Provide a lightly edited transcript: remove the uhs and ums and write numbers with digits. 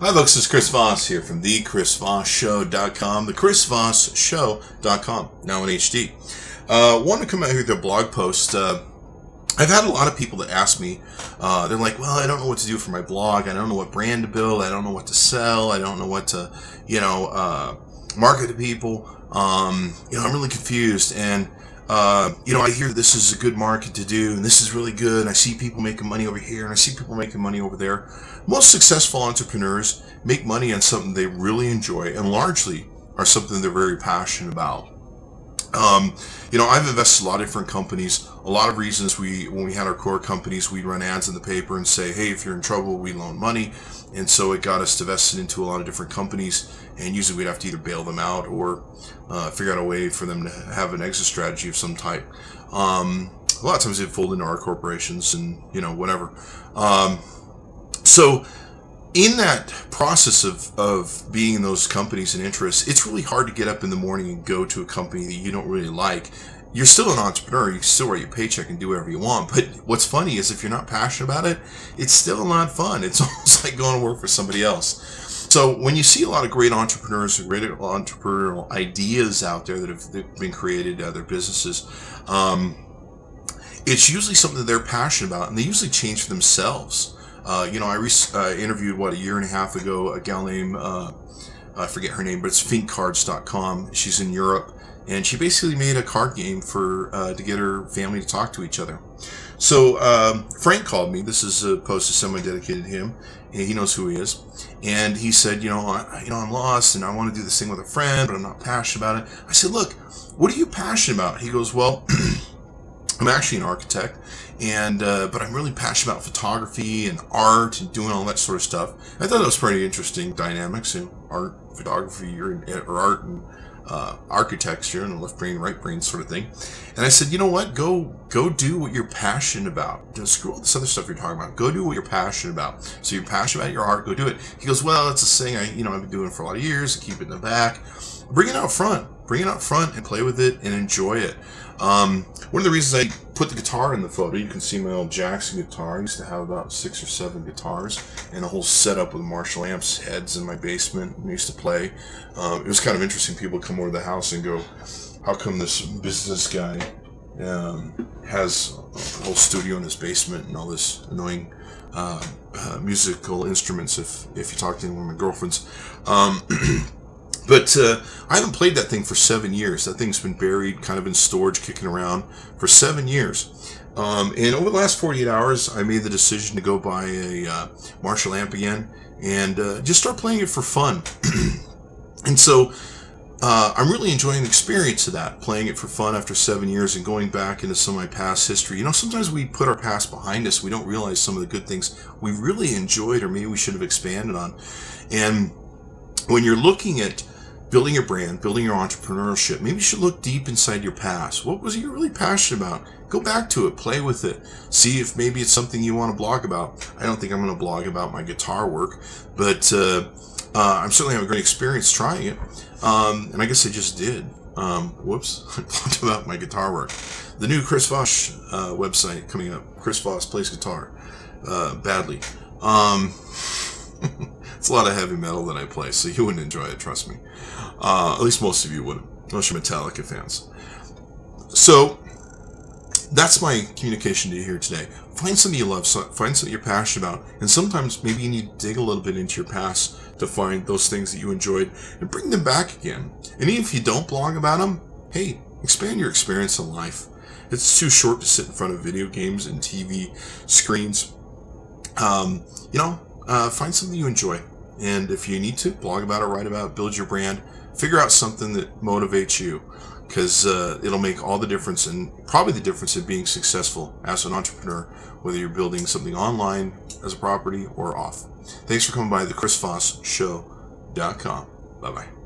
Hi folks, this is Chris Voss here from the ChrisVossShow.com, the ChrisVossShow.com, now in HD. Want to come out here with a blog post. I've had a lot of people that ask me, they're like, well, I don't know what to do for my blog, I don't know what brand to build, I don't know what to sell, I don't know what to, market to people, I'm really confused, and I hear this is a good market to do, and this is really good, and I see people making money over here, and I see people making money over there. Most successful entrepreneurs make money on something they really enjoy, and largely are something they're very passionate about. I've invested in a lot of different companies. A lot of reasons when we had our core companies, we'd run ads in the paper and say, hey, if you're in trouble, we loan money. And so it got us invested into a lot of different companies, and usually we'd have to either bail them out or figure out a way for them to have an exit strategy of some type. A lot of times they'd fold into our corporations and, whatever. So in that process of being in those companies and interests, it's really hard to get up in the morning and go to a company that you don't really like. You're still an entrepreneur, you can still write your paycheck and do whatever you want, but what's funny is if you're not passionate about it, it's still not fun. It's almost like going to work for somebody else. So when you see a lot of great entrepreneurs and great entrepreneurial ideas out there that have been created, their businesses, it's usually something that they're passionate about, and they usually change for themselves. I interviewed, a year and a half ago, a gal named, I forget her name, but it's thinkcards.com. She's in Europe, and she basically made a card game for to get her family to talk to each other. So Frank called me. This is a post that's semi-dedicated to him. He knows who he is. And he said, I'm lost, and I want to do this thing with a friend, but I'm not passionate about it. I said, look, what are you passionate about? He goes, well, I'm actually an architect, and but I'm really passionate about photography and art and doing all that sort of stuff. I thought that was pretty interesting dynamics in art, photography, or art and architecture, and left brain, right brain sort of thing. And I said, you know what? Go do what you're passionate about. Just screw all this other stuff you're talking about. Go do what you're passionate about. So you're passionate about your art. Go do it. He goes, well, that's a thing I've been doing for a lot of years. I keep it in the back. Bring it out front. Bring it out front and play with it and enjoy it. One of the reasons I put the guitar in the photo, you can see my old Jackson guitar. I used to have about 6 or 7 guitars and a whole setup with Marshall amps heads in my basement. I used to play. It was kind of interesting. People would come over to the house and go, how come this business guy has a whole studio in his basement and all this annoying musical instruments if you talk to one of my girlfriends. But I haven't played that thing for 7 years. That thing's been buried, kind of in storage, kicking around for 7 years. And over the last 48 hours, I made the decision to go buy a Marshall amp again and just start playing it for fun. And so I'm really enjoying the experience of that, playing it for fun after 7 years and going back into some of my past history. Sometimes we put our past behind us. We don't realize some of the good things we really enjoyed or maybe we should have expanded on. And when you're looking at building your brand, building your entrepreneurship, maybe you should look deep inside your past. What was you really passionate about? Go back to it, play with it, see if maybe it's something you want to blog about. I don't think I'm going to blog about my guitar work, but I'm certainly having a great experience trying it, and I guess I just did. Whoops, I blogged about my guitar work. The new Chris Voss website coming up. Chris Voss plays guitar badly. It's a lot of heavy metal that I play, so you wouldn't enjoy it, trust me. At least most of you wouldn't. Most of you Metallica fans. So, that's my communication to you here today. Find something you love, find something you're passionate about, and sometimes maybe you need to dig a little bit into your past to find those things that you enjoyed and bring them back again. And even if you don't blog about them, hey, expand your experience in life. It's too short to sit in front of video games and TV screens. Find something you enjoy. And if you need to, blog about it, write about it, build your brand, figure out something that motivates you, because it'll make all the difference, and probably the difference in being successful as an entrepreneur, whether you're building something online as a property or off. Thanks for coming by the ChrisVossShow.com. Bye-bye.